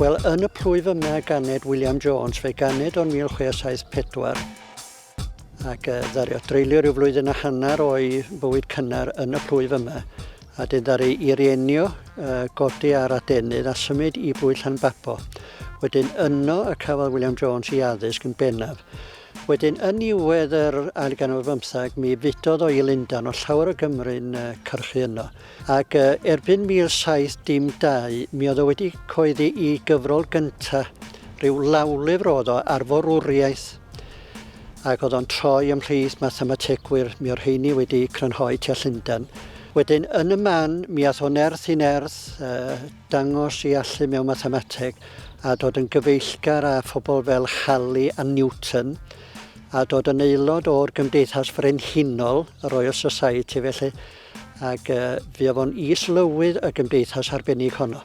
Wel, yn y plwyf yma ganed William Jones, fe ganed o'n 1674, ac ddaru o dreulio rhyw flwyddyn a hanner o'i bywyd cynnar yn y plwyf yma. A dyn ddaru i rienio, godi ar adenydd a symud i bwyll Llanbabo. Wedyn yno y cafodd William Jones i addysg yn bennaf. Wedyn yn niwedd yr 1500 mi fudodd o i Lundan o llawer o Gymru'n cyrchu yno. Ac erbyn 1712 mi oedd o wedi coeddi i gyfrol gyntaf, rhyw lawlyfr oedd o ar forwriaeth. Ac oedd o'n troi ymhlith mathemategwyr, mi o'r rheini wedi crynhoi tua Llundain. Wedyn yn y man mi ath o nerth i nerth, dangos i allu mewn mathemateg a dod yn gyfeillgar â phobl fel Halley a Newton a dod yn aelod o'r Gymdeithas Frenhinol, y Royal Society felly, ac fe oedd o'n islywydd y Gymdeithas arbennig honno.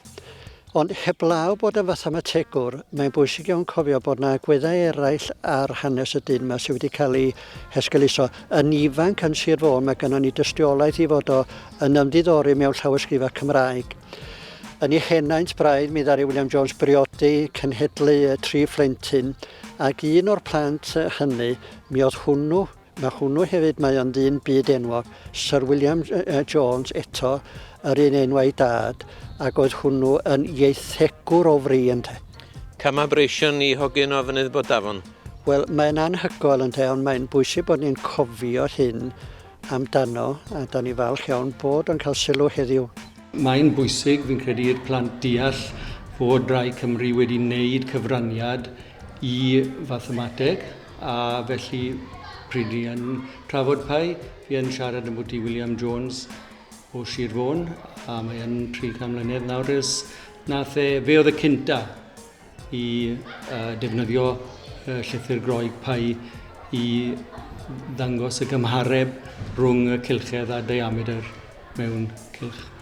Ond heblaw bod yn mathemategwr, mae'n bwysig iawn cofio bod yna agweddau eraill ar hanes y dyn yma sydd wedi cael ei hesgeuluso. Yn ifanc yn Sir Fôn, mae gennym ni dystiolaeth i fod o yn ymddiddori mewn llawysgrifau Cymraeg. Yn ei henaint braidd, mi ddaru William Jones briodi cenhedlu 3 phlentyn, ac un o'r plant hynny, mi oedd hwnnw, mae hwnnw hefyd mae o'n ddyn byd enwog, Sir William Jones eto, yr un enwau dad, ac oedd hwnnw yn ieithegwr o fri ynte. Cama breision i hogyn o fynydd Bodafon? Wel, mae'n anhygoel ynte, ond mae'n bwysig bod ni'n cofio hyn amdano, a da ni falch iawn bod yn cael sylw heddiw. Mae'n bwysig, fi'n credu i'r plant deall fod rai Cymru wedi wneud cyfraniad i fathemateg, a felly pryd ni yn trafod Pi, fi yn siarad am bwyty William Jones o Sir Fôn, a mae yn 300 mlynedd nawr fe oedd y cyntaf i defnyddio llythyr groeg Pi i ddangos y gymhareb rhwng y cylchoedd a diameter mewn cylch.